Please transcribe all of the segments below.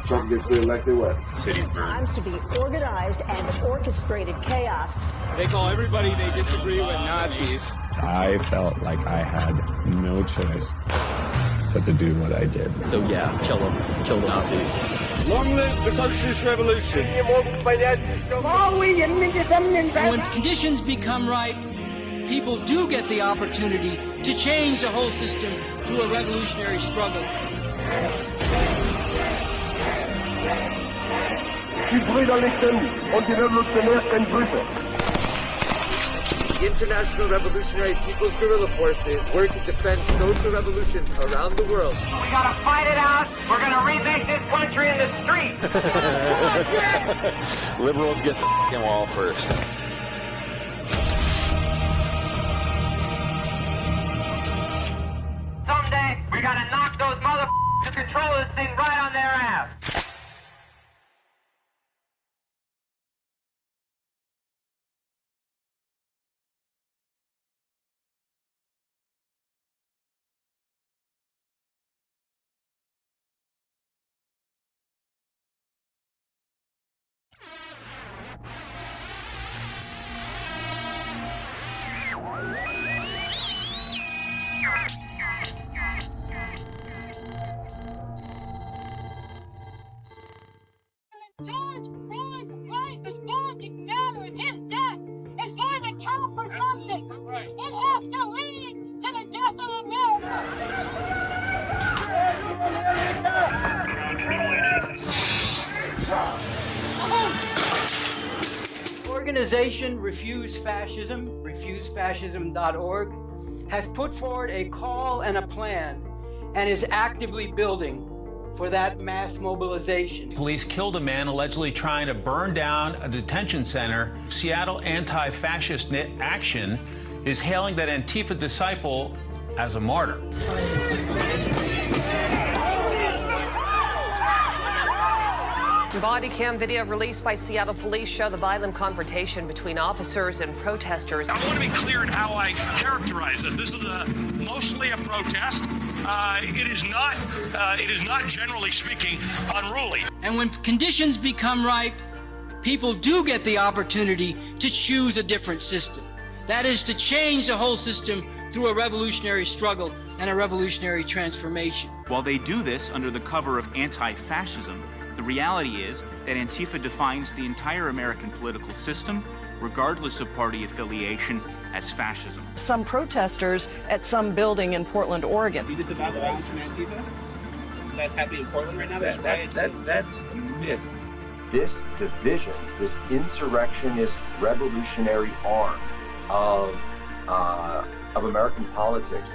Trump gets reelected, what? Cities burn. Times to be organized and orchestrated chaos. They call everybody they disagree with Nazis. I felt like I had no choice but to do what I did. So yeah, kill them. Kill the Nazis. Long live the socialist revolution. When conditions become ripe, people do get the opportunity to change the whole system through a revolutionary struggle. International Revolutionary People's Guerrilla Forces work to defend social revolutions around the world. We gotta fight it out. We're gonna remake this country in the street. Liberals get the f***ing wall first. Someday, we gotta knock those motherfuckers who control this thing right on their ass. George Floyd's life is going to matter, and his death is going to count for something. It has to lead to the death of America. Organization Refuse Fascism, refusefascism.org, has put forward a call and a plan and is actively building for that mass mobilization. Police killed a man allegedly trying to burn down a detention center. Seattle Anti-Fascist Action is hailing that Antifa disciple as a martyr. Body cam video released by Seattle police show the violent confrontation between officers and protesters. I want to be clear in how I characterize this. This is mostly a protest. It is not, generally speaking, unruly. And when conditions become ripe, people do get the opportunity to choose a different system. That is to change the whole system through a revolutionary struggle and a revolutionary transformation. While they do this under the cover of anti-fascism, the reality is that Antifa defines the entire American political system, regardless of party affiliation, as fascism. Some protesters at some building in Portland, Oregon. You disavow the violence from Antifa? That's happening in Portland right now? That's a myth. This division, this insurrectionist revolutionary arm of American politics,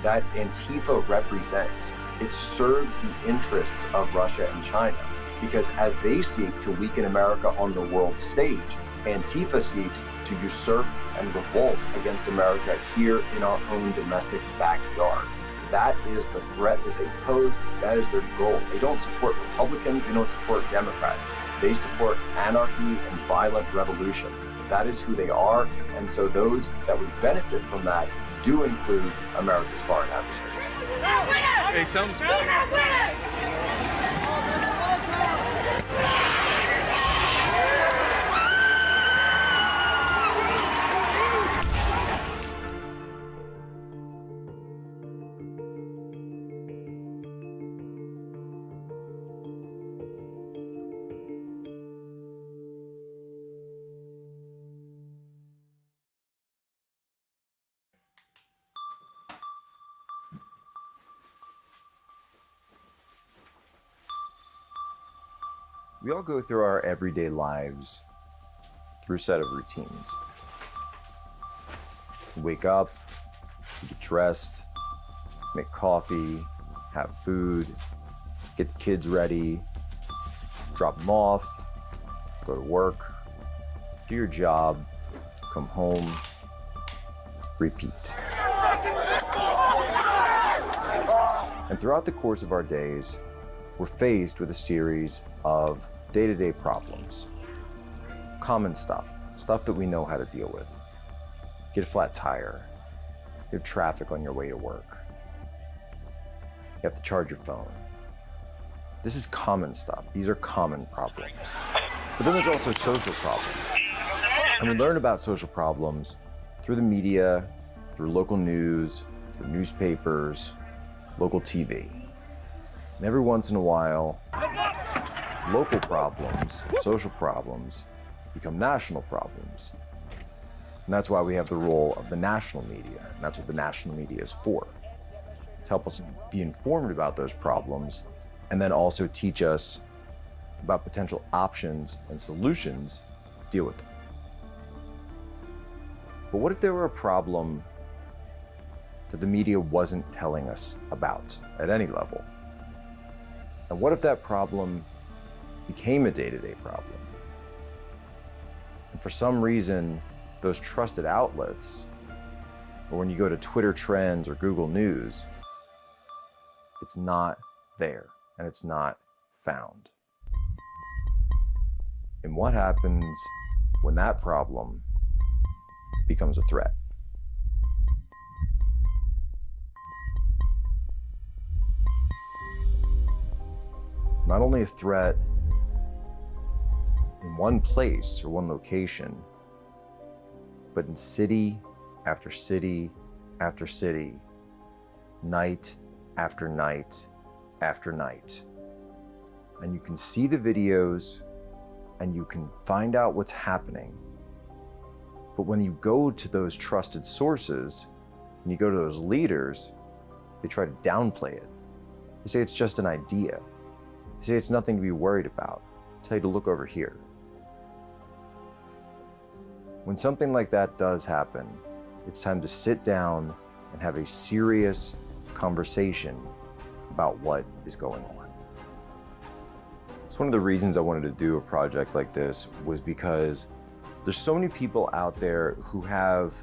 that Antifa represents, it serves the interests of Russia and China, because as they seek to weaken America on the world stage, Antifa seeks to usurp and revolt against America here in our own domestic backyard. That is the threat that they pose. That is their goal. They don't support Republicans. They don't support Democrats. They support anarchy and violent revolution. That is who they are. And so those that would benefit from that do include America's foreign adversaries. Hey, sounds We all go through our everyday lives through a set of routines. You wake up, you get dressed, make coffee, have food, get the kids ready, drop them off, go to work, do your job, come home, repeat. And throughout the course of our days, we're faced with a series of day-to-day problems. Common stuff that we know how to deal with. Get a flat tire. You have traffic on your way to work. You have to charge your phone. This is common stuff. These are common problems. But then there's also social problems. And we learn about social problems through the media, through local news, through newspapers, local TV. And every once in a while, local problems, social problems, become national problems. And that's why we have the role of the national media. And that's what the national media is for. To help us be informed about those problems, and then also teach us about potential options and solutions to deal with them. But what if there were a problem that the media wasn't telling us about at any level? And what if that problem became a day-to-day problem? And for some reason, those trusted outlets, or when you go to Twitter Trends or Google News, it's not there and it's not found. And what happens when that problem becomes a threat? Not only a threat in one place or one location, but in city after city after city, night after night after night. And you can see the videos and you can find out what's happening. But when you go to those trusted sources, when you go to those leaders, they try to downplay it. They say it's just an idea. They say it's nothing to be worried about. They tell you to look over here. When something like that does happen, it's time to sit down and have a serious conversation about what is going on. So one of the reasons I wanted to do a project like this was because there's so many people out there who have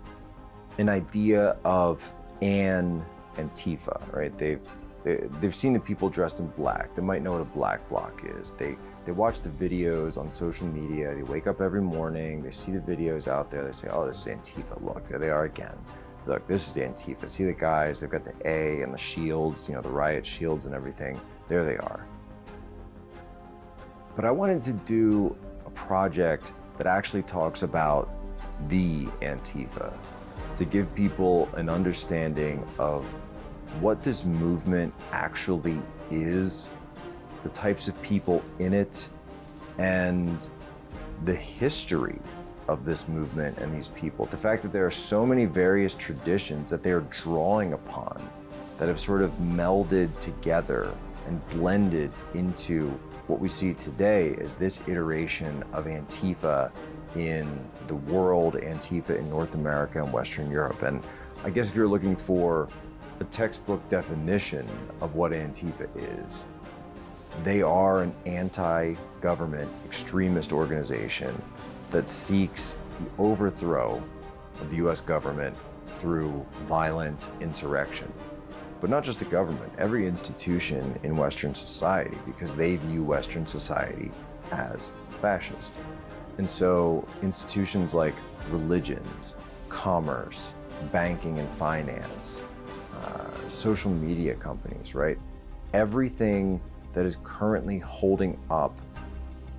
an idea of an Antifa, right? They've seen the people dressed in black. They might know what a black bloc is. They watch the videos on social media. They wake up every morning. They see the videos out there. They say, oh, this is Antifa. Look, there they are again. Look, this is Antifa. See the guys, they've got the A and the shields, you know, the riot shields and everything. There they are. But I wanted to do a project that actually talks about the Antifa, to give people an understanding of what this movement actually is, the types of people in it, and the history of this movement and these people. The fact that there are so many various traditions that they are drawing upon that have sort of melded together and blended into what we see today as this iteration of Antifa in the world, Antifa in North America and Western Europe. And I guess if you're looking for a textbook definition of what Antifa is, they are an anti-government extremist organization that seeks the overthrow of the US government through violent insurrection. But not just the government, every institution in Western society, because they view Western society as fascist. And so institutions like religions, commerce, banking and finance, social media companies, right? Everything that is currently holding up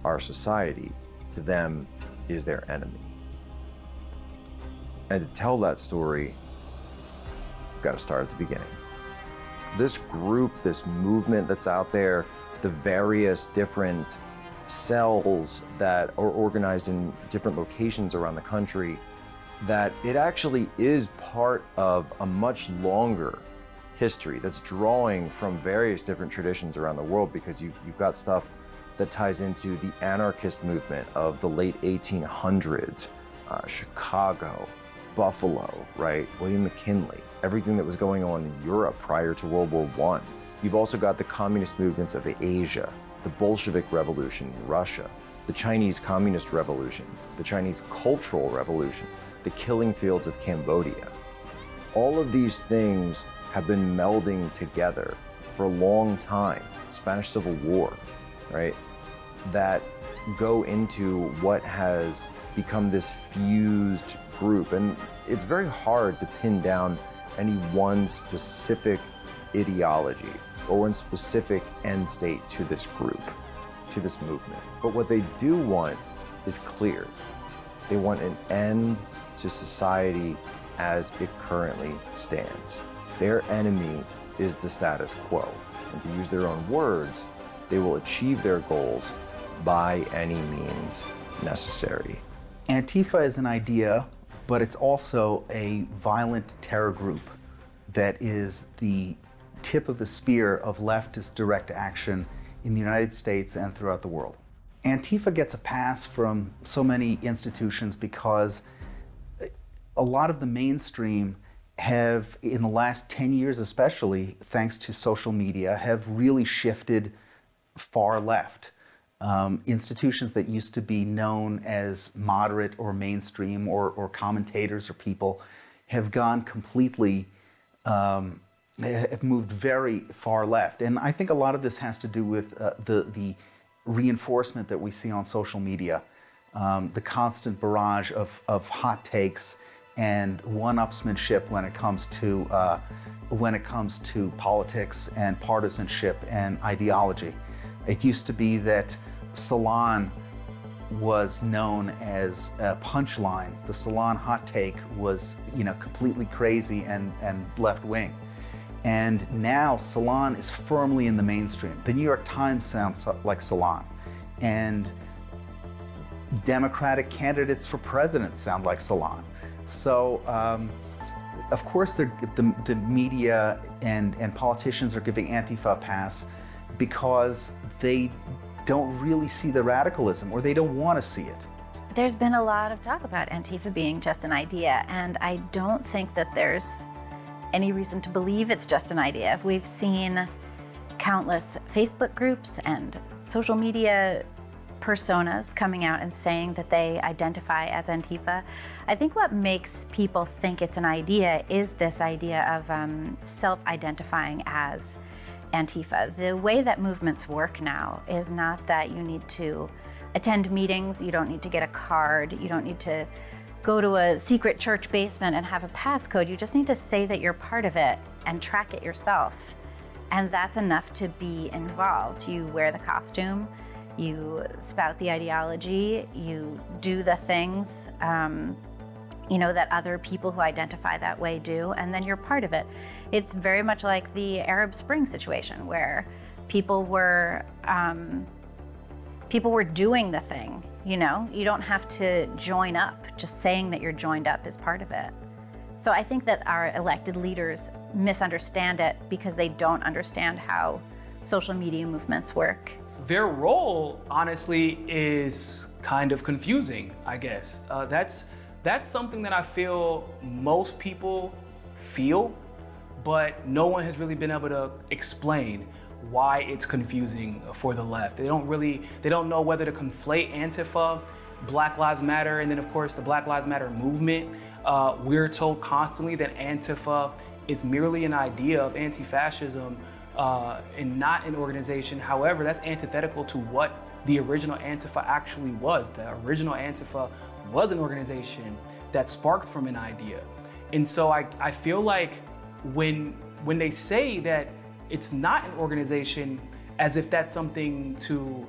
our society, to them, is their enemy. And to tell that story, you've got to start at the beginning. This group, this movement that's out there, the various different cells that are organized in different locations around the country, that it actually is part of a much longer history that's drawing from various different traditions around the world, because you've got stuff that ties into the anarchist movement of the late 1800s, Chicago, Buffalo, right? William McKinley, everything that was going on in Europe prior to World War I. You've also got the communist movements of Asia, the Bolshevik Revolution in Russia, the Chinese Communist Revolution, the Chinese Cultural Revolution, the killing fields of Cambodia. All of these things have been melding together for a long time. Spanish Civil War, right? That go into what has become this fused group. And it's very hard to pin down any one specific ideology. or one specific end state to this group, to this movement. But what they do want is clear. They want an end to society as it currently stands. Their enemy is the status quo. And to use their own words, they will achieve their goals by any means necessary. Antifa is an idea, but it's also a violent terror group that is the tip of the spear of leftist direct action in the United States and throughout the world. Antifa gets a pass from so many institutions because a lot of the mainstream have, in the last 10 years especially, thanks to social media, have really shifted far left. Institutions that used to be known as moderate or mainstream or commentators or people have gone completely, have moved very far left. And I think a lot of this has to do with the reinforcement that we see on social media, the constant barrage of hot takes and one-upsmanship when it comes to politics and partisanship and ideology. It used to be that Salon was known as a punchline. The Salon hot take was, completely crazy and left-wing. And now Salon is firmly in the mainstream. The New York Times sounds like Salon. And Democratic candidates for president sound like Salon. So, of course, the media and politicians are giving Antifa a pass because they don't really see the radicalism, or they don't want to see it. There's been a lot of talk about Antifa being just an idea, and I don't think that there's any reason to believe it's just an idea. We've seen countless Facebook groups and social media personas coming out and saying that they identify as Antifa. I think what makes people think it's an idea is this idea of self-identifying as Antifa. The way that movements work now is not that you need to attend meetings, you don't need to get a card, you don't need to go to a secret church basement and have a passcode. You just need to say that you're part of it and track it yourself. And that's enough to be involved. You wear the costume, you spout the ideology, you do the things that other people who identify that way do, and then you're part of it. It's very much like the Arab Spring situation where people were doing the thing, You don't have to join up. Just saying that you're joined up is part of it. So I think that our elected leaders misunderstand it because they don't understand how social media movements work. Their role, honestly, is kind of confusing, I guess. That's something that I feel most people feel, but no one has really been able to explain why it's confusing for the left. They don't know whether to conflate Antifa, Black Lives Matter, and then of course the Black Lives Matter movement. We're told constantly that Antifa is merely an idea of anti-fascism and not an organization. However, that's antithetical to what the original Antifa actually was. The original Antifa was an organization that sparked from an idea. And so I feel like when they say that it's not an organization, as if that's something to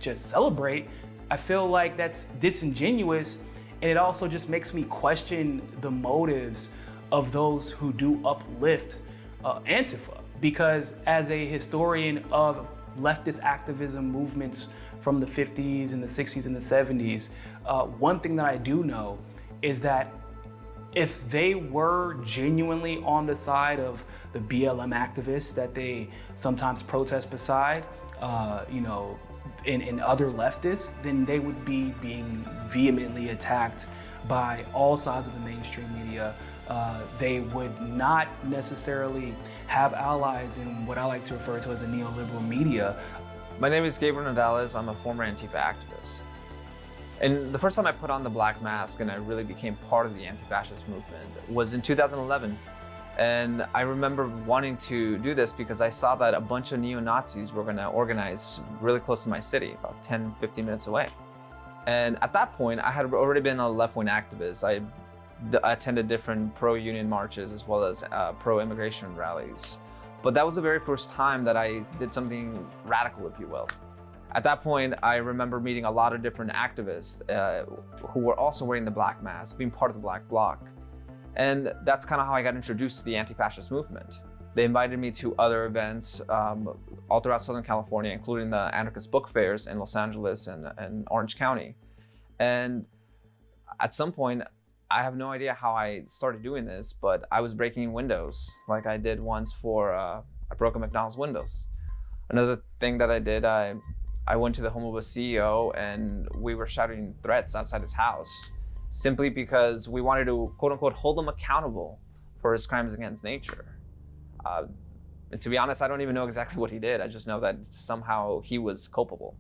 just celebrate, I feel like that's disingenuous, and it also just makes me question the motives of those who do uplift Antifa. Because as a historian of leftist activism movements from the 50s and the 60s and the 70s, one thing that I do know is that if they were genuinely on the side of the BLM activists that they sometimes protest beside, and other leftists, then they would be being vehemently attacked by all sides of the mainstream media. They would not necessarily have allies in what I like to refer to as the neoliberal media. My name is Gabriel Nadales. I'm a former Antifa activist. And the first time I put on the black mask and I really became part of the anti-fascist movement was in 2011. And I remember wanting to do this because I saw that a bunch of neo-Nazis were going to organize really close to my city, about 10, 15 minutes away. And at that point, I had already been a left-wing activist. I attended different pro-union marches as well as pro-immigration rallies. But that was the very first time that I did something radical, if you will. At that point, I remember meeting a lot of different activists who were also wearing the black mask, being part of the Black Bloc. And that's kind of how I got introduced to the anti-fascist movement. They invited me to other events all throughout Southern California, including the anarchist book fairs in Los Angeles and Orange County. And at some point, I have no idea how I started doing this, but I was breaking windows like I did once for, I broke a McDonald's windows. Another thing that I did, I went to the home of a CEO and we were shouting threats outside his house simply because we wanted to, quote unquote, hold him accountable for his crimes against nature. And to be honest, I don't even know exactly what he did. I just know that somehow he was culpable.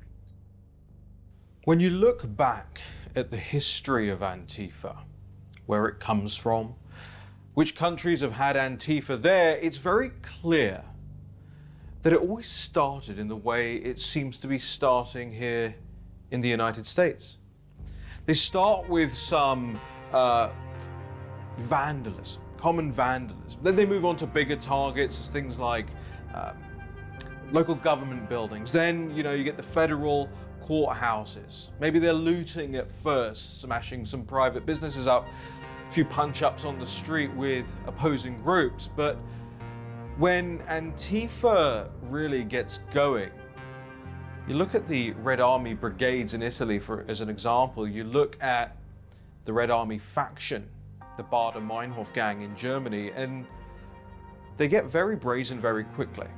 When you look back at the history of Antifa, where it comes from, which countries have had Antifa there, it's very clear that it always started in the way it seems to be starting here in the United States. They start with some vandalism, common vandalism. Then they move on to bigger targets, things like local government buildings. Then, you get the federal courthouses. Maybe they're looting at first, smashing some private businesses up, a few punch-ups on the street with opposing groups. But when Antifa really gets going, you look at the Red Army brigades in Italy as an example, you look at the Red Army faction, the Baader-Meinhof gang in Germany, and they get very brazen very quickly,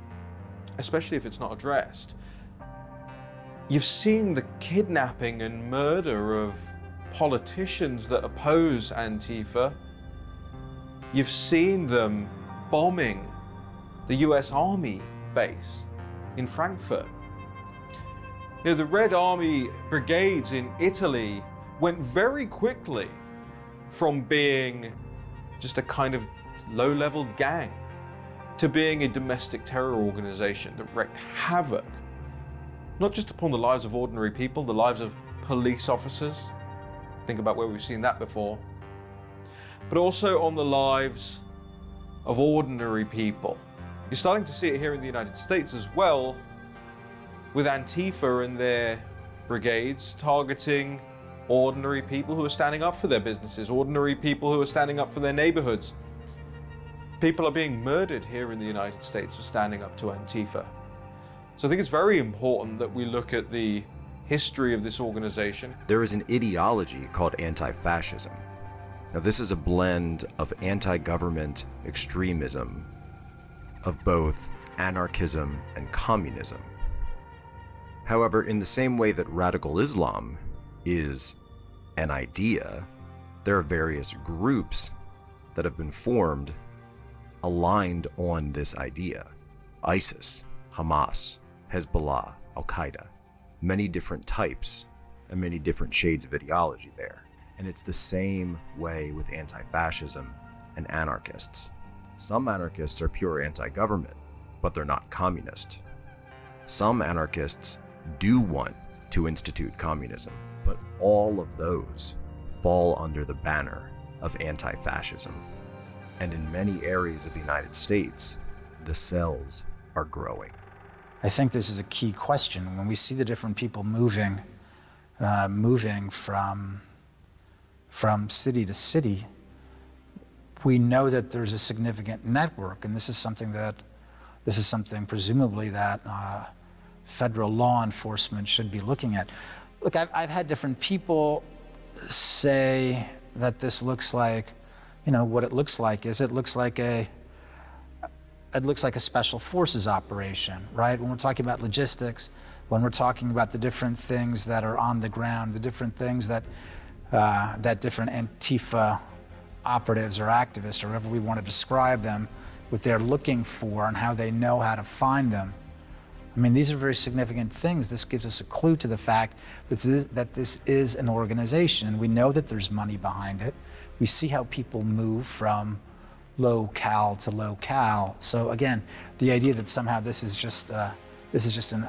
especially if it's not addressed. You've seen the kidnapping and murder of politicians that oppose Antifa. You've seen them bombing the US Army base in Frankfurt. The Red Army brigades in Italy went very quickly from being just a kind of low-level gang to being a domestic terror organization that wreaked havoc, not just upon the lives of ordinary people, the lives of police officers. Think about where we've seen that before. But also on the lives of ordinary people. You're starting to see it here in the United States as well, with Antifa and their brigades targeting ordinary people who are standing up for their businesses, ordinary people who are standing up for their neighborhoods. People are being murdered here in the United States for standing up to Antifa. So I think it's very important that we look at the history of this organization. There is an ideology called anti-fascism. Now, this is a blend of anti-government extremism, of both anarchism and communism. However, in the same way that radical Islam is an idea, there are various groups that have been formed aligned on this idea. ISIS, Hamas, Hezbollah, Al-Qaeda, many different types and many different shades of ideology there. And it's the same way with anti-fascism and anarchists. Some anarchists are pure anti-government, but they're not communist. Some anarchists do want to institute communism, but all of those fall under the banner of anti-fascism. And in many areas of the United States, the cells are growing. I think this is a key question. When we see the different people moving from city to city, we know that there's a significant network, and this is something presumably that federal law enforcement should be looking at. Look, I've had different people say that this looks like, what it looks like is it looks like a special forces operation, right? When we're talking about logistics, when we're talking about the different things that are on the ground, the different things that different Antifa operatives or activists, or however we want to describe them, what they're looking for and how they know how to find them. I mean, these are very significant things. This gives us a clue to the fact that this is an organization, and we know that there's money behind it. We see how people move from locale to locale. So again, the idea that somehow this is just an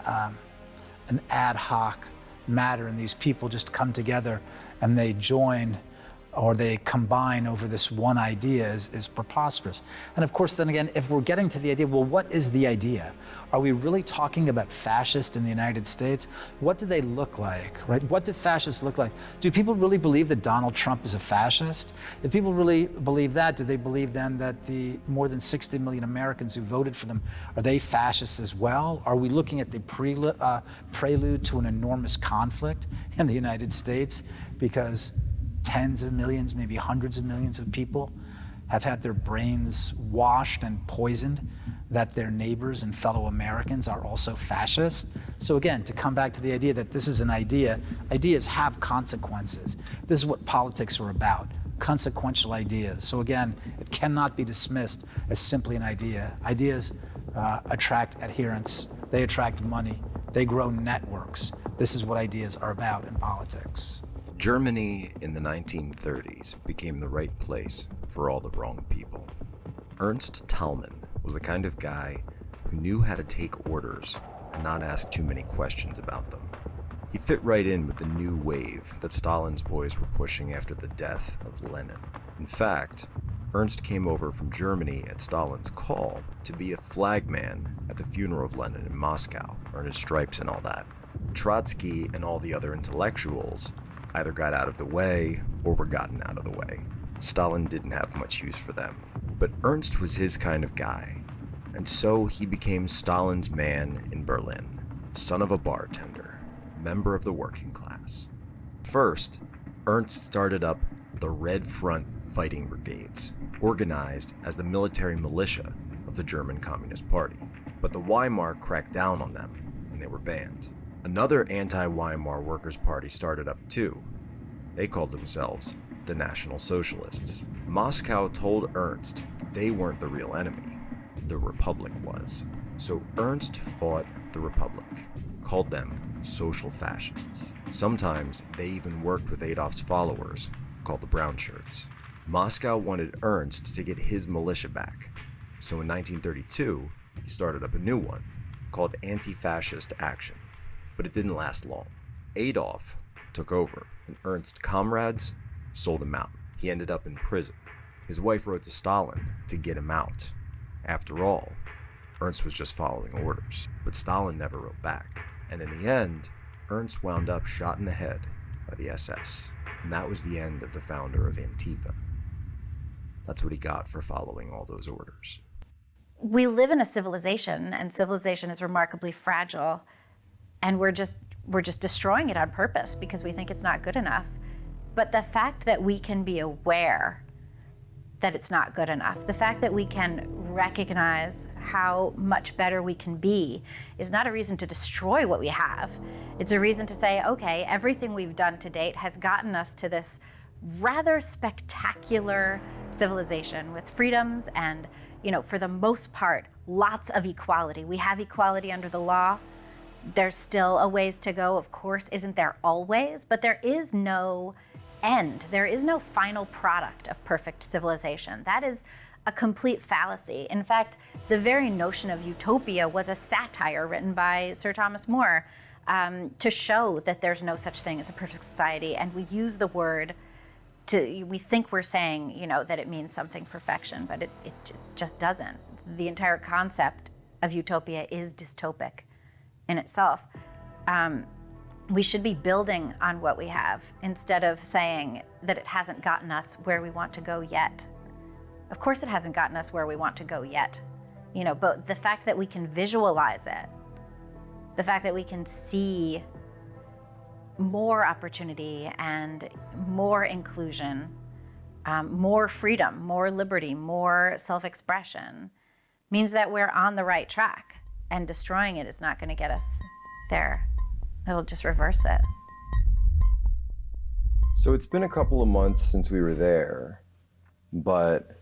ad hoc matter, and these people just come together and they join or they combine over this one idea is preposterous. And of course, then again, if we're getting to the idea, well, what is the idea? Are we really talking about fascists in the United States? What do they look like, right? What do fascists look like? Do people really believe that Donald Trump is a fascist? If people really believe that, do they believe then that the more than 60 million Americans who voted for them, are they fascists as well? Are we looking at the prelude to an enormous conflict in the United States because tens of millions, maybe hundreds of millions of people have had their brains washed and poisoned that their neighbors and fellow Americans are also fascist? So again, to come back to the idea that this is an idea, ideas have consequences. This is what politics are about, consequential ideas. So again, it cannot be dismissed as simply an idea. Ideas attract adherents, they attract money, they grow networks. This is what ideas are about in politics. Germany in the 1930s became the right place for all the wrong people. Ernst Thälmann was the kind of guy who knew how to take orders and not ask too many questions about them. He fit right in with the new wave that Stalin's boys were pushing after the death of Lenin. In fact, Ernst came over from Germany at Stalin's call to be a flagman at the funeral of Lenin in Moscow, earn his stripes and all that. Trotsky and all the other intellectuals either got out of the way or were gotten out of the way. Stalin didn't have much use for them. But Ernst was his kind of guy, and so he became Stalin's man in Berlin, son of a bartender, member of the working class. First, Ernst started up the Red Front fighting brigades, organized as the military militia of the German Communist Party. But the Weimar cracked down on them, and they were banned. Another anti-Weimar Workers' Party started up too. They called themselves the National Socialists. Moscow told Ernst that they weren't the real enemy, the Republic was. So Ernst fought the Republic, called them social fascists. Sometimes they even worked with Adolf's followers, called the Brown Shirts. Moscow wanted Ernst to get his militia back, so in 1932, he started up a new one, called Anti-Fascist Action. But it didn't last long. Adolf took over, and Ernst's comrades sold him out. He ended up in prison. His wife wrote to Stalin to get him out. After all, Ernst was just following orders. But Stalin never wrote back. And in the end, Ernst wound up shot in the head by the SS. And that was the end of the founder of Antifa. That's what he got for following all those orders. We live in a civilization, and civilization is remarkably fragile. And we're just destroying it on purpose because we think it's not good enough. But the fact that we can be aware that it's not good enough, the fact that we can recognize how much better we can be is not a reason to destroy what we have. It's a reason to say, okay, everything we've done to date has gotten us to this rather spectacular civilization with freedoms and, for the most part, lots of equality. We have equality under the law. There's still a ways to go, of course, isn't there always? But there is no end. There is no final product of perfect civilization. That is a complete fallacy. In fact, the very notion of utopia was a satire written by Sir Thomas More to show that there's no such thing as a perfect society. And we use the word we think we're saying, that it means something perfection, but it just doesn't. The entire concept of utopia is dystopic in itself. We should be building on what we have instead of saying that it hasn't gotten us where we want to go yet. Of course it hasn't gotten us where we want to go yet, but the fact that we can visualize it, the fact that we can see more opportunity and more inclusion, more freedom, more liberty, more self-expression, means that we're on the right track. And destroying it is not going to get us there. It'll just reverse it. So it's been a couple of months since we were there, but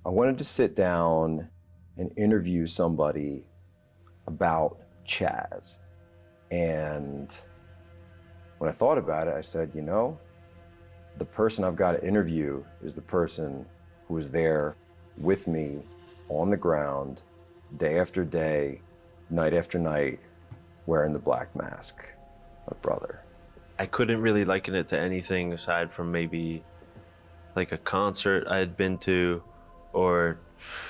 I wanted to sit down and interview somebody about CHAZ. And when I thought about it, I said, the person I've got to interview is the person who was there with me on the ground, day after day, night after night, wearing the black mask, my brother. I couldn't really liken it to anything aside from maybe like a concert I had been to, or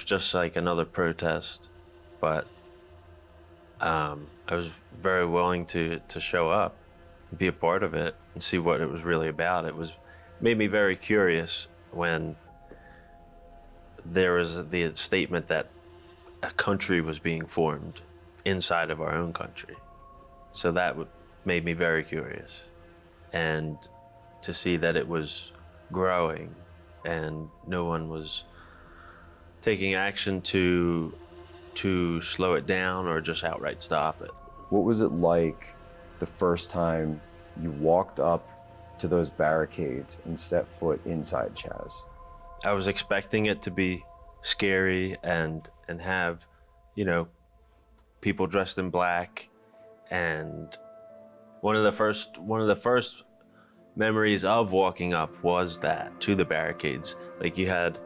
just like another protest. But I was very willing to show up, be a part of it, and see what it was really about. It made me very curious when there was the statement that a country was being formed inside of our own country. So that made me very curious. And to see that it was growing and no one was taking action to slow it down or just outright stop it. What was it like the first time you walked up to those barricades and set foot inside CHAZ? I was expecting it to be scary and have, you know, people dressed in black. And one of the first memories of walking up was that, to the barricades. Like, you had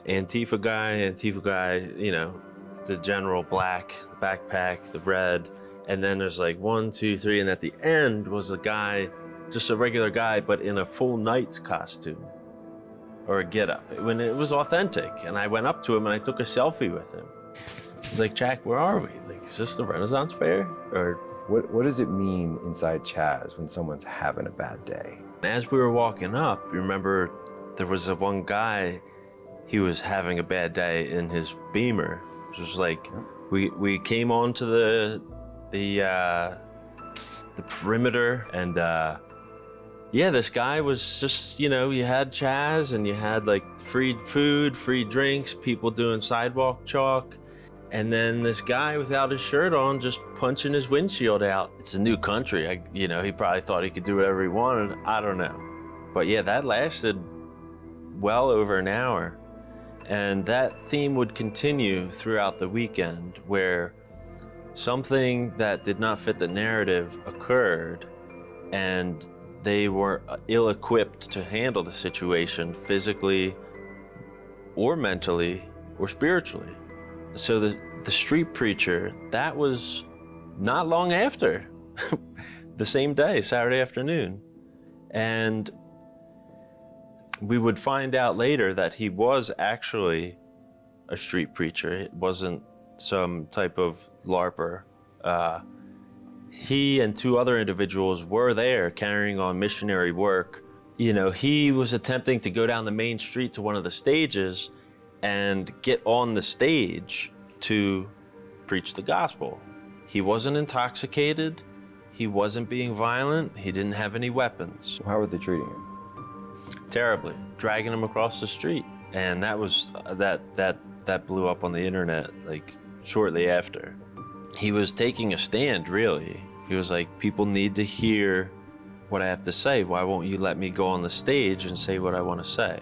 Antifa guy, you know, the general black, the backpack, the red, and then there's like 1, 2, 3, and at the end was a guy, just a regular guy, but in a full knight's costume or a getup. When it was authentic, and I went up to him and I took a selfie with him. He's like, Jack, where are we? Like, is this the Renaissance Fair? Or what does it mean inside CHAZ when someone's having a bad day? As we were walking up, you remember there was one guy, he was having a bad day in his Beamer. It was like, we came onto the perimeter, and yeah, this guy was just, you know, you had CHAZ and you had like free food, free drinks, people doing sidewalk chalk, and then this guy without his shirt on just punching his windshield out. It's a new country, you know, he probably thought he could do whatever he wanted, I don't know. But yeah, that lasted well over an hour. And that theme would continue throughout the weekend, where something that did not fit the narrative occurred, and they were ill-equipped to handle the situation physically or mentally or spiritually. So the street preacher, that was not long after, the same day, Saturday afternoon. And we would find out later that he was actually a street preacher. It wasn't some type of LARPer. He and 2 other individuals were there carrying on missionary work. You know, he was attempting to go down the main street to one of the stages and get on the stage to preach the gospel. He wasn't intoxicated. He wasn't being violent. He didn't have any weapons. How were they treating him? Terribly, dragging him across the street. And that was, that blew up on the internet like shortly after. He was taking a stand, really. He was like, people need to hear what I have to say. Why won't you let me go on the stage and say what I want to say?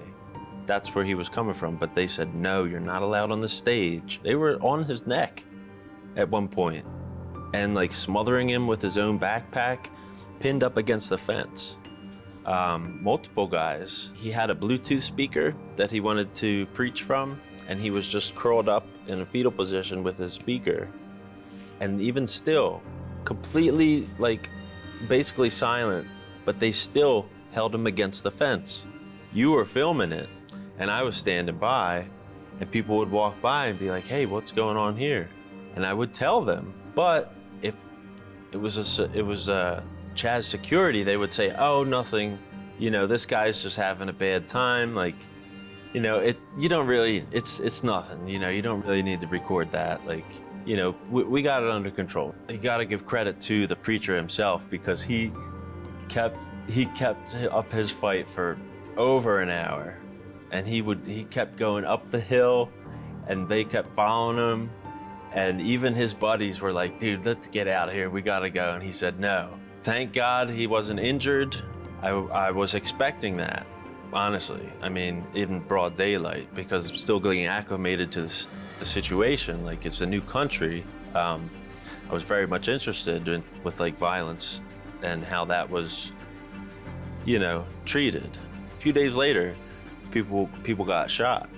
That's where he was coming from. But they said, no, you're not allowed on the stage. They were on his neck at one point and like smothering him with his own backpack, pinned up against the fence. Multiple guys. He had a Bluetooth speaker that he wanted to preach from, and he was just curled up in a fetal position with his speaker. And even still, completely, like, basically silent, but they still held him against the fence. You were filming it, and I was standing by, and people would walk by and be like, hey, what's going on here? And I would tell them, but if it was CHAZ security, they would say, oh, nothing, you know, this guy's just having a bad time, like, you know, it's nothing, you know, you don't really need to record that, like, you know, we got it under control. You got to give credit to the preacher himself, because he kept up his fight for over an hour, and he kept going up the hill, and they kept following him, and even his buddies were like, dude, let's get out of here, we got to go, and he said no. Thank God he wasn't injured. I was expecting that, honestly. I mean, in broad daylight, because I'm still getting acclimated to the situation. Like, it's a new country. I was very much interested with like violence and how that was, you know, treated. A few days later, people got shot,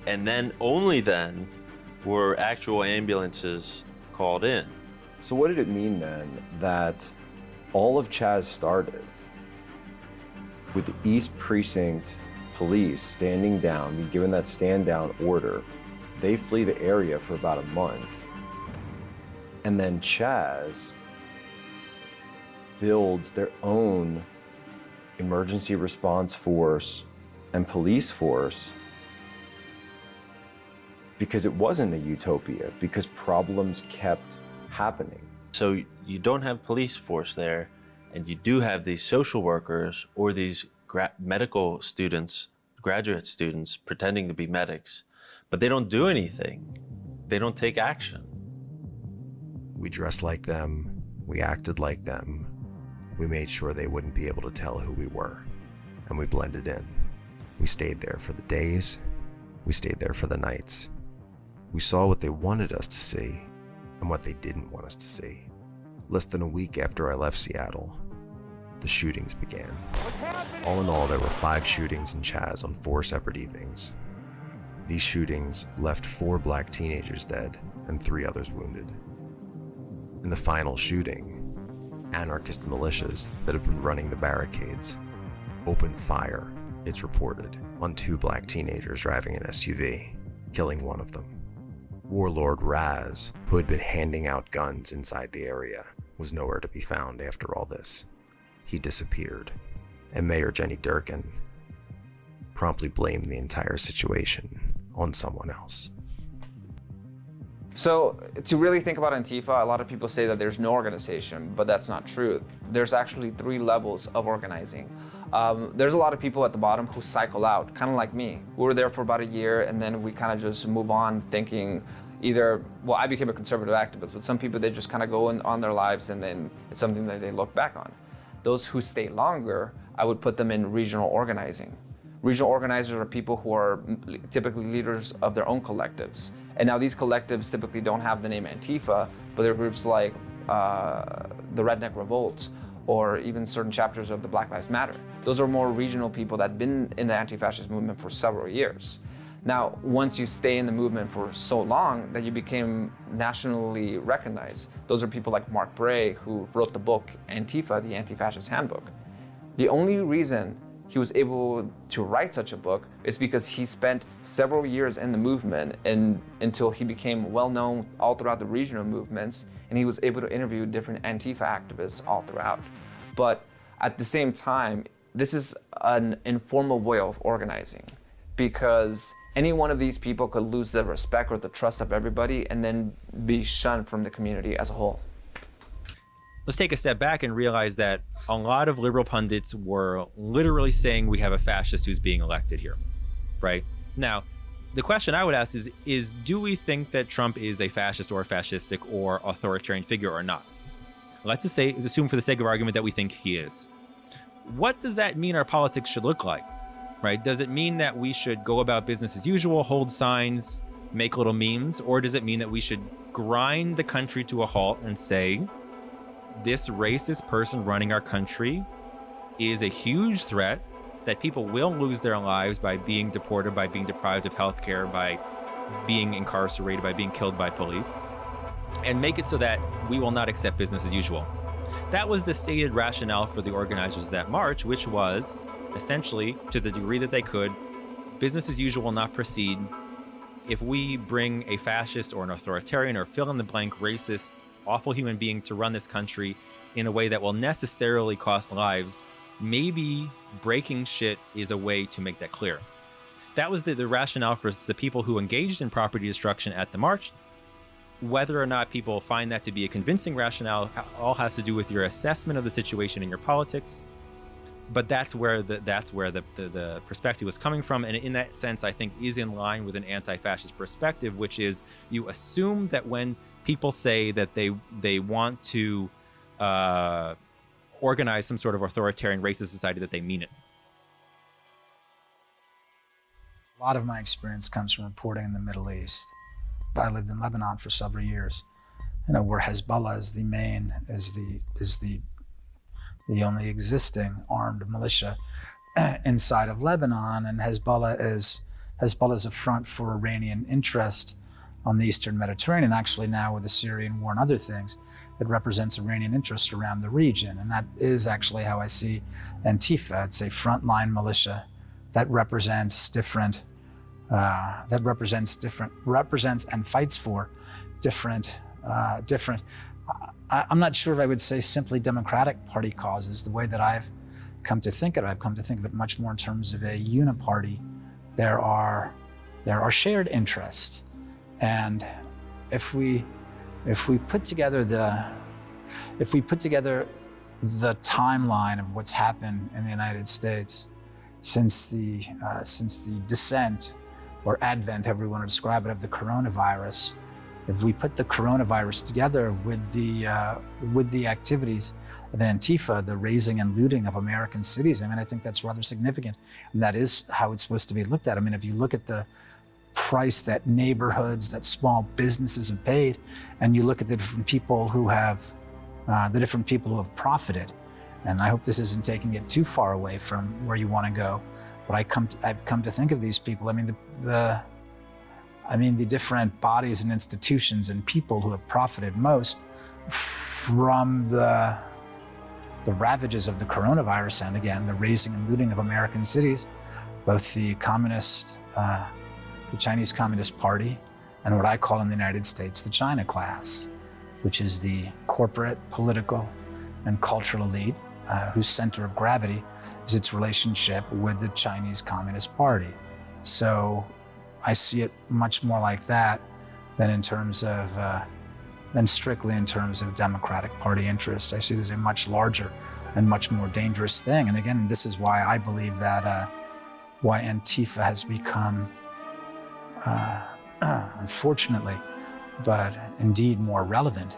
and then only then were actual ambulances called in. So what did it mean then that all of CHAZ started with the East Precinct police standing down, be given that stand down order. They flee the area for about a month. And then CHAZ builds their own emergency response force and police force because it wasn't a utopia, because problems kept happening. So you don't have police force there, and you do have these social workers or these medical students, graduate students pretending to be medics, but they don't do anything. They don't take action. We dressed like them, we acted like them, we made sure they wouldn't be able to tell who we were, and we blended in. We stayed there for the days, we stayed there for the nights. We saw what they wanted us to see and what they didn't want us to see. Less than a week after I left Seattle, the shootings began. All in all, there were 5 shootings in CHAZ on 4 separate evenings. These shootings left 4 black teenagers dead and 3 others wounded. In the final shooting, anarchist militias that have been running the barricades opened fire, it's reported, on 2 black teenagers driving an SUV, killing one of them. Warlord CHAZ, who had been handing out guns inside the area, was nowhere to be found after all this. He disappeared, and Mayor Jenny Durkin promptly blamed the entire situation on someone else. So to really think about Antifa, a lot of people say that there's no organization, but that's not true. There's actually 3 levels of organizing. There's a lot of people at the bottom who cycle out, kind of like me. We were there for about a year, and then we kind of just move on thinking either, well, I became a conservative activist, but some people, they just kind of go on their lives, and then it's something that they look back on. Those who stay longer, I would put them in regional organizing. Regional organizers are people who are typically leaders of their own collectives. And now these collectives typically don't have the name Antifa, but they're groups like the Redneck Revolt, or even certain chapters of the Black Lives Matter. Those are more regional people that have been in the anti-fascist movement for several years. Now, once you stay in the movement for so long that you became nationally recognized, those are people like Mark Bray, who wrote the book Antifa, the Anti-Fascist Handbook. The only reason he was able to write such a book is because he spent several years in the movement until he became well-known all throughout the regional movements, and he was able to interview different Antifa activists all throughout. But at the same time, this is an informal way of organizing, because any one of these people could lose the respect or the trust of everybody and then be shunned from the community as a whole. Let's take a step back and realize that a lot of liberal pundits were literally saying we have a fascist who's being elected here, right? Now, the question I would ask is do we think that Trump is a fascist or fascistic or authoritarian figure or not? Let's just say, assume for the sake of argument that we think he is. What does that mean our politics should look like, right? Does it mean that we should go about business as usual, hold signs, make little memes, or does it mean that we should grind the country to a halt and say, this racist person running our country is a huge threat, that people will lose their lives by being deported, by being deprived of health care, by being incarcerated, by being killed by police, and make it so that we will not accept business as usual. That was the stated rationale for the organizers of that march, which was essentially, to the degree that they could, business as usual will not proceed. If we bring a fascist or an authoritarian or fill-in-the-blank racist, awful human being to run this country in a way that will necessarily cost lives, maybe breaking shit is a way to make that clear. That was the rationale for the people who engaged in property destruction at the march. Whether or not people find that to be a convincing rationale all has to do with your assessment of the situation and your politics. But that's where the perspective was coming from, and in that sense, I think is in line with an anti-fascist perspective, which is you assume that when people say that they want to organize some sort of authoritarian racist society, that they mean it. A lot of my experience comes from reporting in the Middle East. I lived in Lebanon for several years, where Hezbollah is the only existing armed militia inside of Lebanon, and Hezbollah is a front for Iranian interest on the Eastern Mediterranean. Actually, now with the Syrian war and other things, it represents Iranian interest around the region, and that is actually how I see Antifa. It's a frontline militia that represents and fights for different. I'm not sure if I would say simply Democratic Party causes. The way that I've come to think of it, I've come to think of it much more in terms of a uniparty. There are shared interests, and if we put together the timeline of what's happened in the United States since the descent or advent, however you want to describe it, of the coronavirus, if we put the coronavirus together with the activities of Antifa, the razing and looting of American cities, I mean, I think that's rather significant, and that is how it's supposed to be looked at. I mean, if you look at the price that neighborhoods, that small businesses have paid, and you look at the different people who have profited, and I hope this isn't taking it too far away from where you want to go, but I've come to think of these people. I mean, the different bodies and institutions and people who have profited most from the ravages of the coronavirus, and again, the razing and looting of American cities, both the Chinese Communist Party, and what I call in the United States the China class, which is the corporate, political, and cultural elite whose center of gravity is its relationship with the Chinese Communist Party. So I see it much more like that than strictly in terms of Democratic Party interests. I see it as a much larger and much more dangerous thing. And again, this is why I believe that why Antifa has become, unfortunately, but indeed more relevant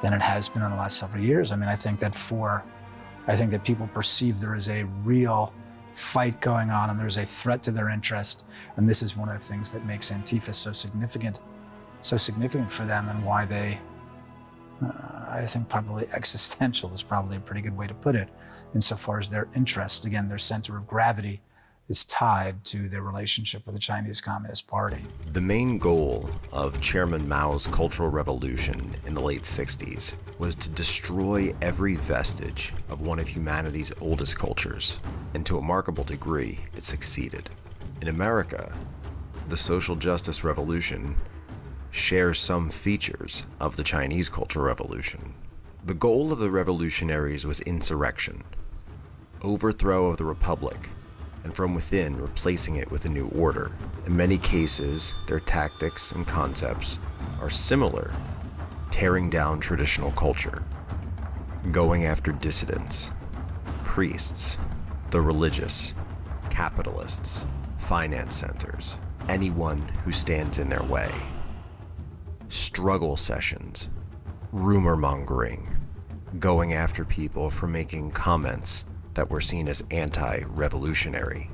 than it has been in the last several years. I mean, I think that people perceive there is a real fight going on and there's a threat to their interest. And this is one of the things that makes Antifa so significant for them, and why they, I think probably existential is probably a pretty good way to put it, insofar as their interest, again, their center of gravity is tied to their relationship with the Chinese Communist Party. The main goal of Chairman Mao's Cultural Revolution in the late 60s was to destroy every vestige of one of humanity's oldest cultures, and to a remarkable degree, it succeeded. In America, the social justice revolution shares some features of the Chinese Cultural Revolution. The goal of the revolutionaries was insurrection, overthrow of the republic, and from within replacing it with a new order. In many cases, their tactics and concepts are similar, tearing down traditional culture, going after dissidents, priests, the religious, capitalists, finance centers, anyone who stands in their way. Struggle sessions, rumor mongering, going after people for making comments that were seen as anti-revolutionary.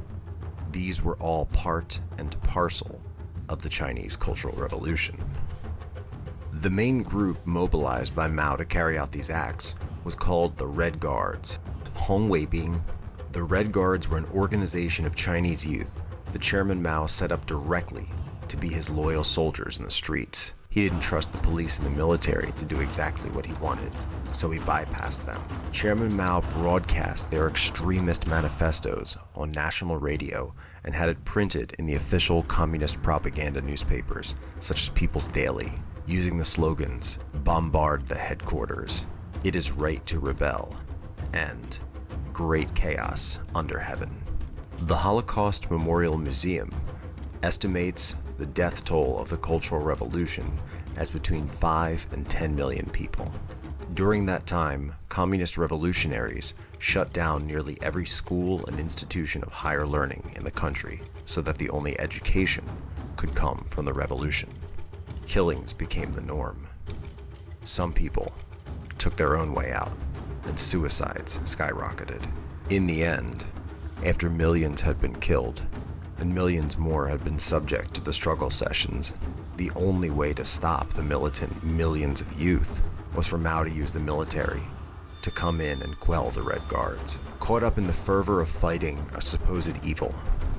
These were all part and parcel of the Chinese Cultural Revolution. The main group mobilized by Mao to carry out these acts was called the Red Guards. Hong Weibing. The Red Guards were an organization of Chinese youth that Chairman Mao set up directly to be his loyal soldiers in the streets. He didn't trust the police and the military to do exactly what he wanted, so he bypassed them. Chairman Mao broadcast their extremist manifestos on national radio and had it printed in the official communist propaganda newspapers, such as People's Daily, using the slogans, "Bombard the headquarters," "It is right to rebel," and "Great chaos under heaven." The Holocaust Memorial Museum estimates the death toll of the Cultural Revolution as between 5 and 10 million people. During that time, communist revolutionaries shut down nearly every school and institution of higher learning in the country so that the only education could come from the revolution. Killings became the norm. Some people took their own way out, and suicides skyrocketed. In the end, after millions had been killed, and millions more had been subject to the struggle sessions, the only way to stop the militant millions of youth was for Mao to use the military to come in and quell the Red Guards. Caught up in the fervor of fighting a supposed evil,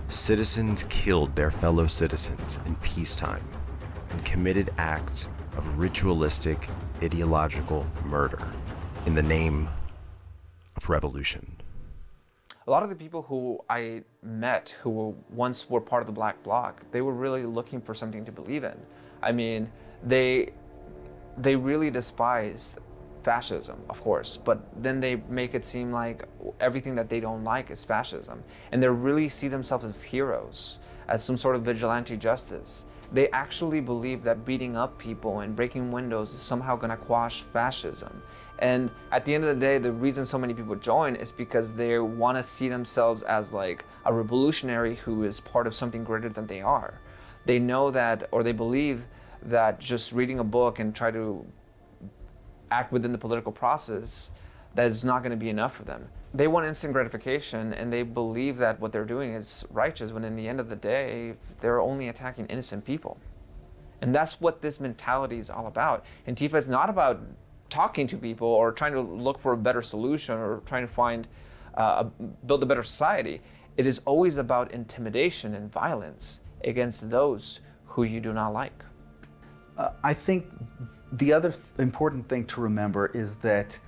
citizens killed their fellow citizens in peacetime and committed acts of ritualistic, ideological murder in the name of revolution. A lot of the people who I met who once were part of the Black Bloc, they were really looking for something to believe in. I mean, they really despised fascism, of course, but then they make it seem like everything that they don't like is fascism. And they really see themselves as heroes, as some sort of vigilante justice. They actually believe that beating up people and breaking windows is somehow going to quash fascism. And at the end of the day, the reason so many people join is because they want to see themselves as like a revolutionary who is part of something greater than they are. They know that, or they believe that just reading a book and try to act within the political process, that is not going to be enough for them. They want instant gratification, and they believe that what they're doing is righteous, when in the end of the day, they're only attacking innocent people. And that's what this mentality is all about. Antifa is not about talking to people or trying to look for a better solution or trying to find, build a better society. It is always about intimidation and violence against those who you do not like. I think the other important thing to remember is that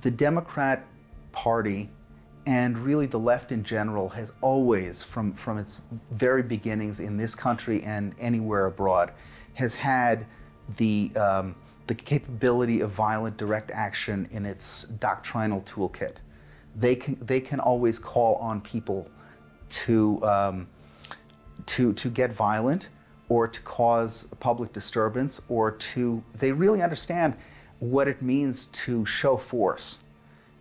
the Democrat Party and really the left in general has always, from its very beginnings in this country and anywhere abroad, has had the capability of violent direct action in its doctrinal toolkit. They can always call on people to get violent, or to cause public disturbance, or they really understand what it means to show force.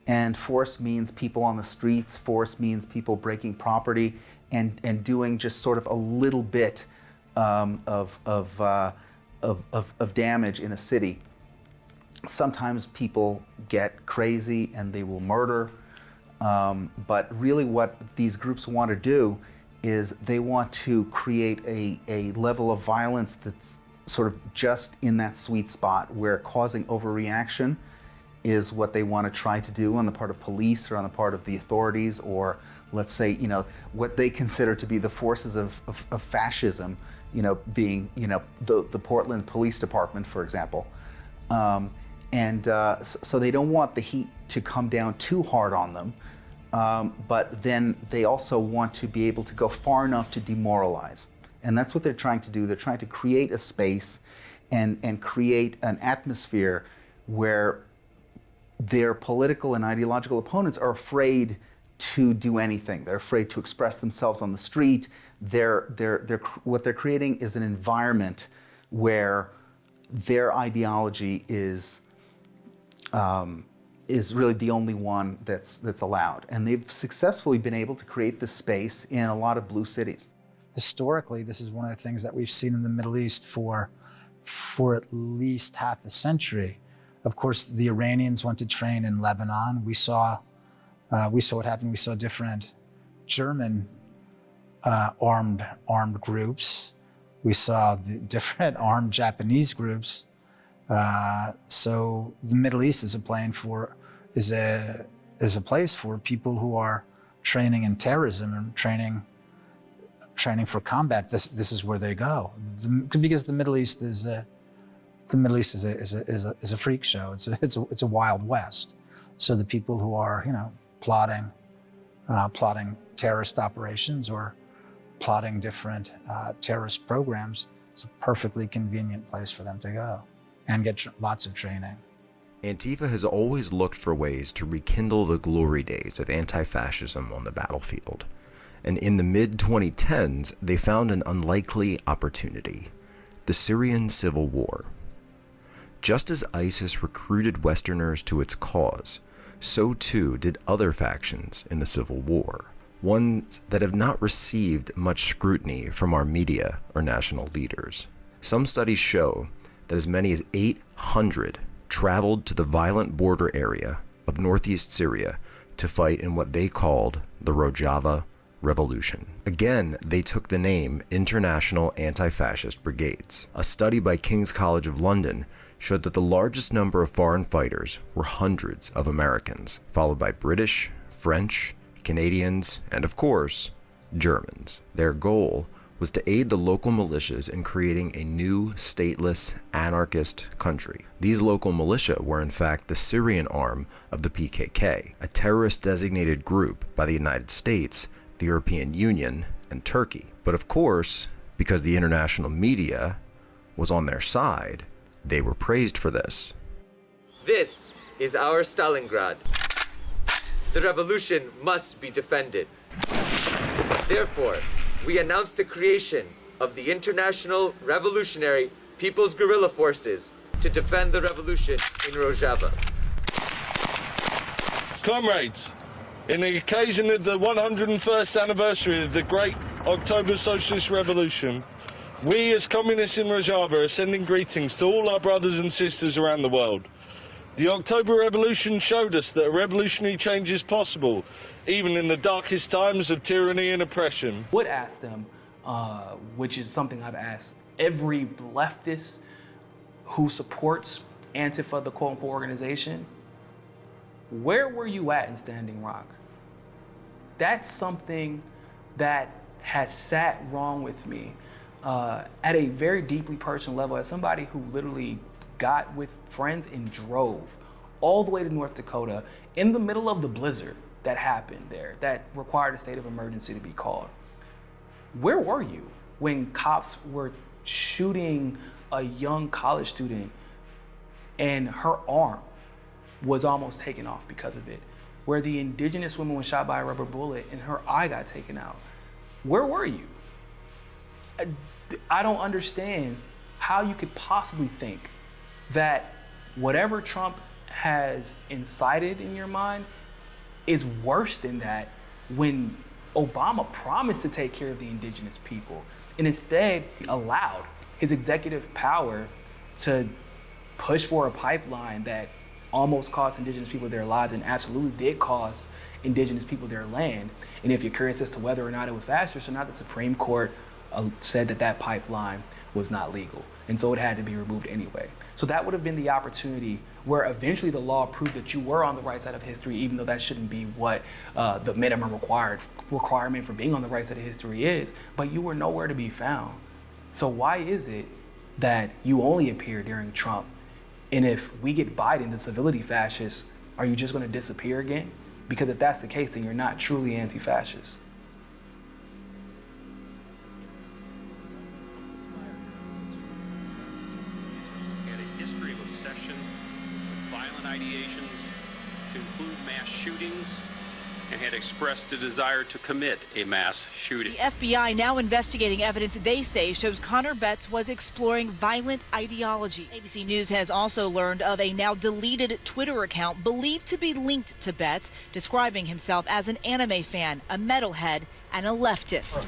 And force means people on the streets, force means people breaking property and doing just sort of a little bit of damage in a city. Sometimes people get crazy and they will murder, but really what these groups want to do is they want to create a level of violence that's sort of just in that sweet spot where causing overreaction is what they want to try to do on the part of police or on the part of the authorities, or let's say, what they consider to be the forces of fascism, being, the Portland Police Department, for example. So they don't want the heat to come down too hard on them. But then they also want to be able to go far enough to demoralize. And that's what they're trying to do. They're trying to create a space and create an atmosphere where their political and ideological opponents are afraid to do anything. They're afraid to express themselves on the street. What they're creating is an environment where their ideology is really the only one that's allowed. And they've successfully been able to create this space in a lot of blue cities. Historically, this is one of the things that we've seen in the Middle East for at least half a century. Of course, the Iranians went to train in Lebanon. We saw what happened. We saw different German armed groups. We saw the different armed Japanese groups. So the Middle East is a place for people who are training in terrorism and training for combat. This is where they go, because the Middle East is a freak show. It's a Wild West. So the people who are plotting terrorist operations or plotting different terrorist programs, it's a perfectly convenient place for them to go and get lots of training. Antifa has always looked for ways to rekindle the glory days of anti-fascism on the battlefield. And in the mid-2010s, they found an unlikely opportunity: the Syrian Civil War. Just as ISIS recruited Westerners to its cause, so too did other factions in the Civil War, ones that have not received much scrutiny from our media or national leaders. Some studies show that as many as 800 traveled to the violent border area of northeast Syria to fight in what they called the Rojava Revolution. Again, they took the name International Anti-Fascist Brigades. A study by King's College of London showed that the largest number of foreign fighters were hundreds of Americans, followed by British, French, Canadians, and of course, Germans. Their goal was to aid the local militias in creating a new stateless anarchist country. These local militia were in fact the Syrian arm of the PKK, a terrorist designated group by the United States, the European Union, and Turkey. But of course, because the international media was on their side, they were praised for this. This is our Stalingrad. The revolution must be defended. Therefore, we announce the creation of the International Revolutionary People's Guerrilla Forces to defend the revolution in Rojava. Comrades, in the occasion of the 101st anniversary of the Great October Socialist Revolution, we as communists in Rojava are sending greetings to all our brothers and sisters around the world. The October Revolution showed us that a revolutionary change is possible, even in the darkest times of tyranny and oppression. Would ask them, which is something I've asked every leftist who supports Antifa, the quote-unquote organization, where were you at in Standing Rock? That's something that has sat wrong with me at a very deeply personal level, as somebody who literally got with friends and drove all the way to North Dakota in the middle of the blizzard that happened there, that required a state of emergency to be called. Where were you when cops were shooting a young college student and her arm was almost taken off because of it? Where the indigenous woman was shot by a rubber bullet and her eye got taken out? Where were you? I don't understand how you could possibly think that whatever Trump has incited in your mind is worse than that, when Obama promised to take care of the indigenous people and instead allowed his executive power to push for a pipeline that almost cost indigenous people their lives and absolutely did cost indigenous people their land. And if you're curious as to whether or not it was fascist or not, the Supreme Court said that that pipeline was not legal. And so it had to be removed anyway. So that would have been the opportunity where eventually the law proved that you were on the right side of history, even though that shouldn't be what the minimum requirement for being on the right side of history is, but you were nowhere to be found. So why is it that you only appear during Trump? And if we get Biden, the civility fascist, are you just gonna disappear again? Because if that's the case, then you're not truly anti-fascist. Ideations to include mass shootings and had expressed a desire to commit a mass shooting. The FBI now investigating evidence they say shows Connor Betts was exploring violent ideologies. ABC News has also learned of a now deleted Twitter account believed to be linked to Betts, describing himself as an anime fan, a metalhead, and a leftist.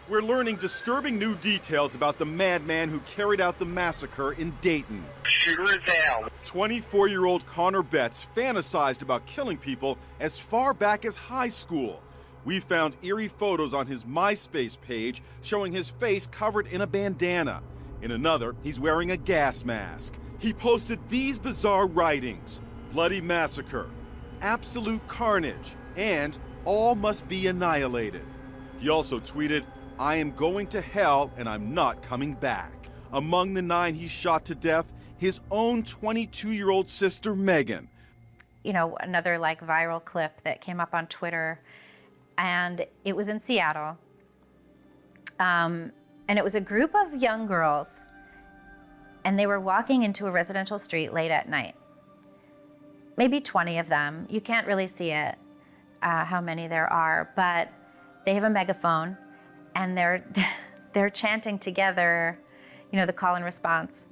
We're learning disturbing new details about the madman who carried out the massacre in Dayton. Shooter down. 24-year-old Connor Betts fantasized about killing people as far back as high school. We found eerie photos on his MySpace page showing his face covered in a bandana. In another, he's wearing a gas mask. He posted these bizarre writings: bloody massacre, absolute carnage, and all must be annihilated. He also tweeted, "I am going to hell and I'm not coming back." Among the 9 he shot to death, his own 22-year-old sister, Megan. You know, another like viral clip that came up on Twitter, and it was in Seattle. And it was a group of young girls, and they were walking into a residential street late at night. Maybe 20 of them. You can't really see it, how many there are, but they have a megaphone, and they're chanting together, you know, the call and response.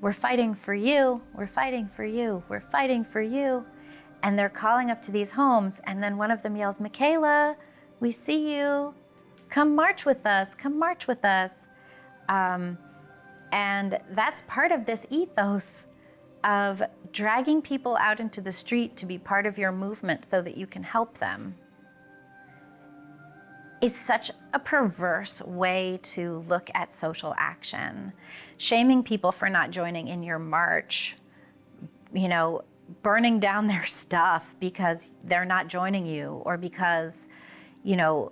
We're fighting for you, we're fighting for you, we're fighting for you. And they're calling up to these homes, and then one of them yells, "Michaela, we see you, come march with us, come march with us." And that's part of this ethos of dragging people out into the street to be part of your movement so that you can help them. Is such a perverse way to look at social action. Shaming people for not joining in your march, you know, burning down their stuff because they're not joining you, or because, you know,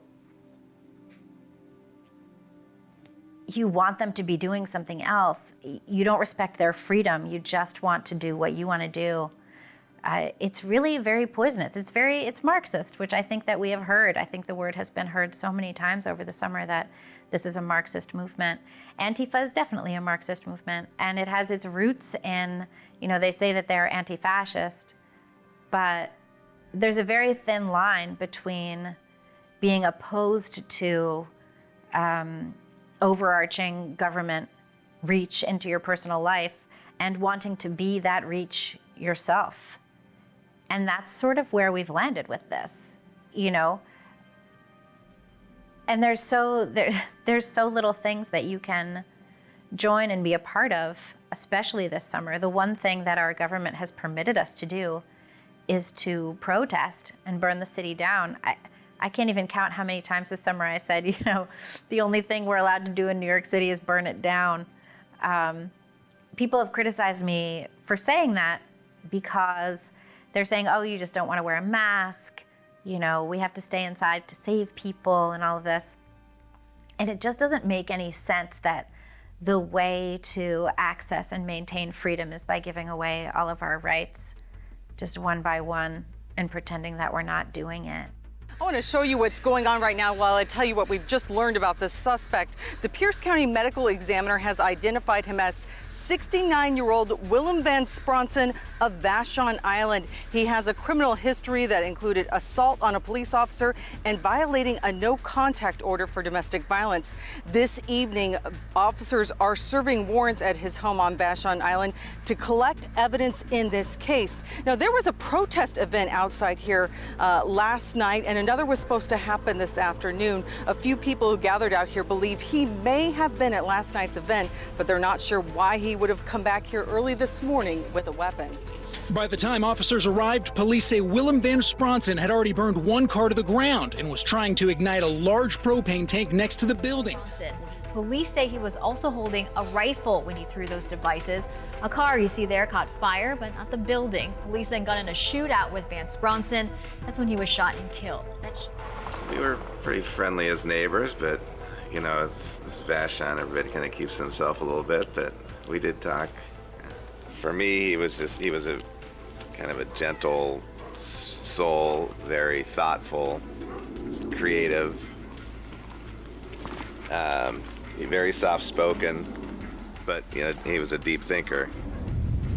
you want them to be doing something else. You don't respect their freedom. You just want to do what you want to do. It's really very poisonous. It's Marxist, which I think that we have heard. I think the word has been heard so many times over the summer that this is a Marxist movement. Antifa is definitely a Marxist movement, and it has its roots in, they say that they're anti-fascist, but there's a very thin line between being opposed to overarching government reach into your personal life and wanting to be that reach yourself. And that's sort of where we've landed with this, And there's so little things that you can join and be a part of, especially this summer. The one thing that our government has permitted us to do is to protest and burn the city down. I can't even count how many times this summer I said, the only thing we're allowed to do in New York City is burn it down. People have criticized me for saying that because they're saying, oh, you just don't want to wear a mask. We have to stay inside to save people and all of this. And it just doesn't make any sense that the way to access and maintain freedom is by giving away all of our rights just one by one and pretending that we're not doing it. I want to show you what's going on right now while I tell you what we've just learned about this suspect. The Pierce County Medical Examiner has identified him as 69-year-old Willem Van Spronsen of Vashon Island. He has a criminal history that included assault on a police officer and violating a no-contact order for domestic violence. This evening, officers are serving warrants at his home on Vashon Island to collect evidence in this case. Now, there was a protest event outside here last night, and another was supposed to happen this afternoon. A few people who gathered out here believe he may have been at last night's event, but they're not sure why he would have come back here early this morning with a weapon. By the time officers arrived, police say Willem Van Spronsen had already burned one car to the ground and was trying to ignite a large propane tank next to the building. Police say he was also holding a rifle when he threw those devices. A car you see there caught fire, but not the building. Police then got in a shootout with Van Spronsen. That's when he was shot and killed. We were pretty friendly as neighbors, but, it's Vashon. Everybody kind of keeps himself a little bit, but we did talk. For me, he was a kind of a gentle soul, very thoughtful, creative, very soft-spoken, but he was a deep thinker.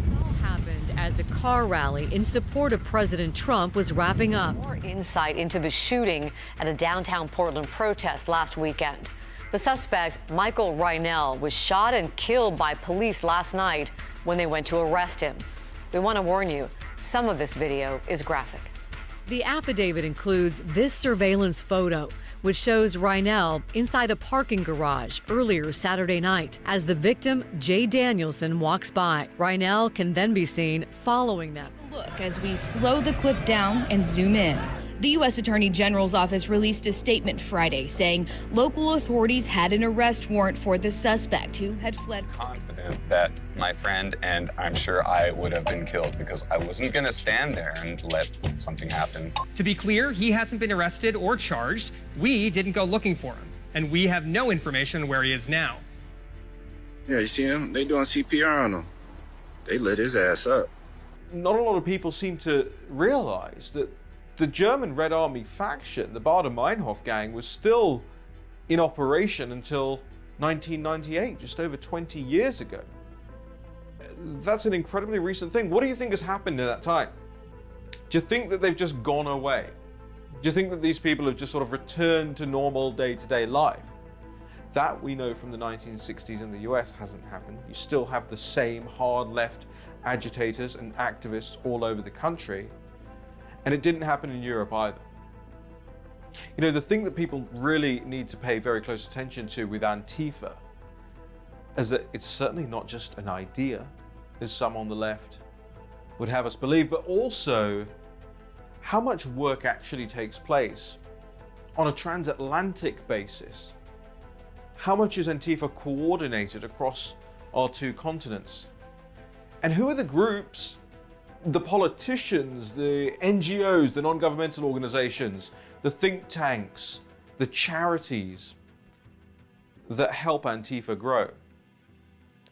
It all happened as a car rally in support of President Trump was wrapping up. More insight into the shooting at a downtown Portland protest last weekend. The suspect, Michael Reinell, was shot and killed by police last night when they went to arrest him. We want to warn you, some of this video is graphic. The affidavit includes this surveillance photo, which shows Reinell inside a parking garage earlier Saturday night as the victim, Jay Danielson, walks by. Reinell can then be seen following them. Look as we slow the clip down and zoom in. The U.S. Attorney General's office released a statement Friday saying local authorities had an arrest warrant for the suspect who had fled. Confident that my friend and I'm sure I would have been killed because I wasn't going to stand there and let something happen. To be clear, he hasn't been arrested or charged. We didn't go looking for him, and we have no information where he is now. Yeah, you see him? They doing CPR on him. They lit his ass up. Not a lot of people seem to realize that the German Red Army faction, the Baader-Meinhof gang, was still in operation until 1998, just over 20 years ago. That's an incredibly recent thing. What do you think has happened in that time? Do you think that they've just gone away? Do you think that these people have just sort of returned to normal day-to-day life? That we know from the 1960s in the US hasn't happened. You still have the same hard left agitators and activists all over the country. And it didn't happen in Europe either. The thing that people really need to pay very close attention to with Antifa is that it's certainly not just an idea, as some on the left would have us believe, but also how much work actually takes place on a transatlantic basis. How much is Antifa coordinated across our two continents? And who are the groups, the politicians, the NGOs, the non-governmental organizations, the think tanks, the charities that help Antifa grow.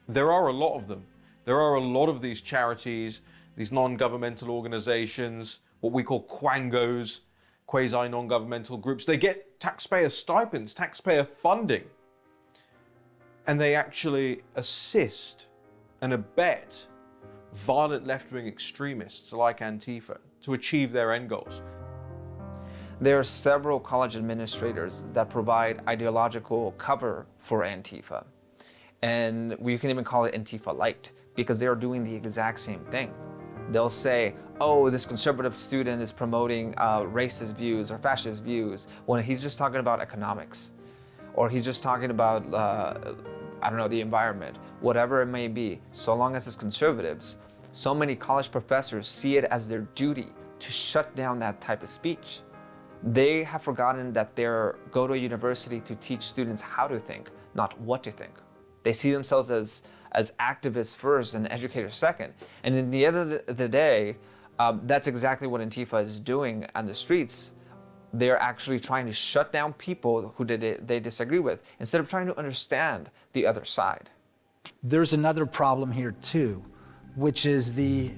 There are a lot of them. There are a lot of these charities, these non-governmental organizations, what we call quangos, quasi-non-governmental groups. They get taxpayer stipends, taxpayer funding, and they actually assist and abet violent left-wing extremists like Antifa to achieve their end goals. There are several college administrators that provide ideological cover for Antifa. And we can even call it Antifa Light, because they're doing the exact same thing. They'll say, oh, this conservative student is promoting racist views or fascist views, when he's just talking about economics, or he's just talking about, I don't know, the environment, whatever it may be. So long as it's conservatives, so many college professors see it as their duty to shut down that type of speech. They have forgotten that they go to a university to teach students how to think, not what to think. They see themselves as activists first and educators second. And in the end of the day, that's exactly what Antifa is doing on the streets. They're actually trying to shut down people who they disagree with, instead of trying to understand the other side. There's another problem here too, which is the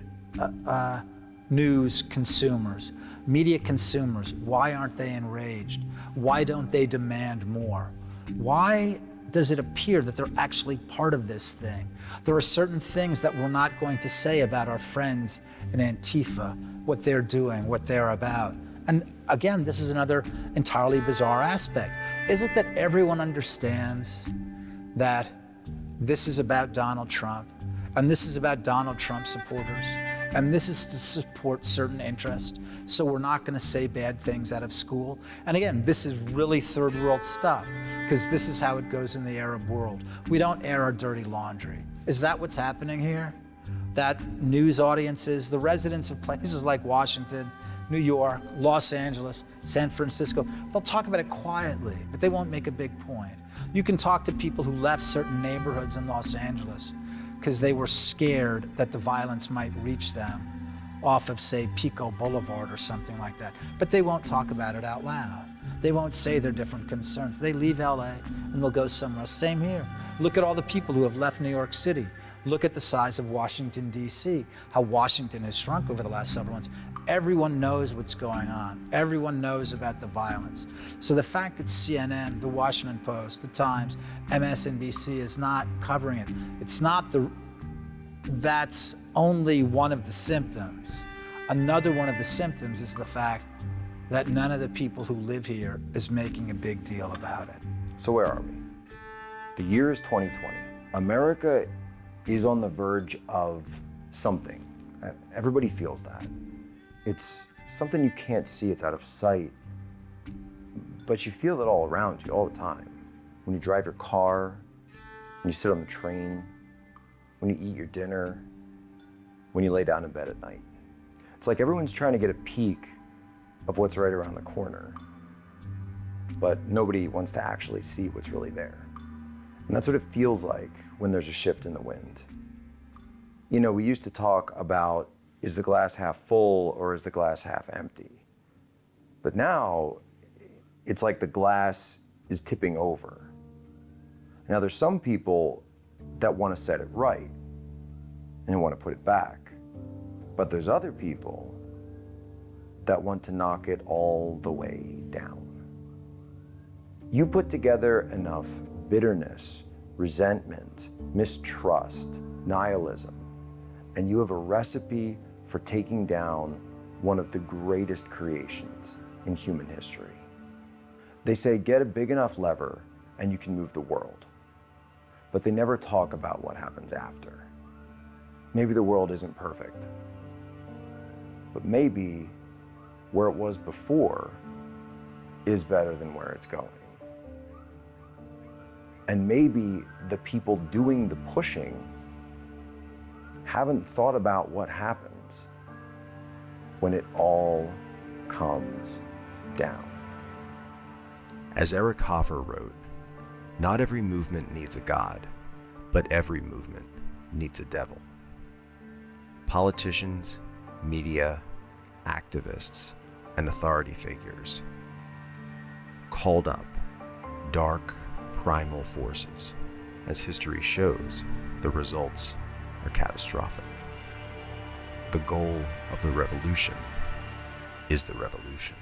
news consumers, media consumers. Why aren't they enraged? Why don't they demand more? Why does it appear that they're actually part of this thing? There are certain things that we're not going to say about our friends in Antifa, what they're doing, what they're about. And again, this is another entirely bizarre aspect. Is it that everyone understands that this is about Donald Trump, and this is about Donald Trump supporters, and this is to support certain interests, so we're not going to say bad things out of school? And again, this is really third world stuff, because this is how it goes in the Arab world. We don't air our dirty laundry. Is that what's happening here? That news audiences, the residents of places like Washington, New York, Los Angeles, San Francisco, they'll talk about it quietly, but they won't make a big point. You can talk to people who left certain neighborhoods in Los Angeles because they were scared that the violence might reach them off of, say, Pico Boulevard or something like that. But they won't talk about it out loud. They won't say their different concerns. They leave LA and they'll go somewhere else. Same here. Look at all the people who have left New York City. Look at the size of Washington, D.C., how Washington has shrunk over the last several months. Everyone knows what's going on. Everyone knows about the violence. So the fact that CNN, the Washington Post, the Times, MSNBC is not covering it, that's only one of the symptoms. Another one of the symptoms is the fact that none of the people who live here is making a big deal about it. So where are we? The year is 2020. America is on the verge of something. Everybody feels that. It's something you can't see, it's out of sight, but you feel it all around you all the time. When you drive your car, when you sit on the train, when you eat your dinner, when you lay down in bed at night. It's like everyone's trying to get a peek of what's right around the corner, but nobody wants to actually see what's really there. And that's what it feels like when there's a shift in the wind. You know, we used to talk about, is the glass half full or is the glass half empty? But now, it's like the glass is tipping over. Now, there's some people that want to set it right and want to put it back. But there's other people that want to knock it all the way down. You put together enough bitterness, resentment, mistrust, nihilism, and you have a recipe for taking down one of the greatest creations in human history. They say get a big enough lever and you can move the world. But they never talk about what happens after. Maybe the world isn't perfect, but maybe where it was before is better than where it's going. And maybe the people doing the pushing haven't thought about what happens when it all comes down. As Eric Hoffer wrote, not every movement needs a god, but every movement needs a devil. Politicians, media, activists, and authority figures called up dark, primal forces. As history shows, the results are catastrophic. The goal of the revolution is the revolution.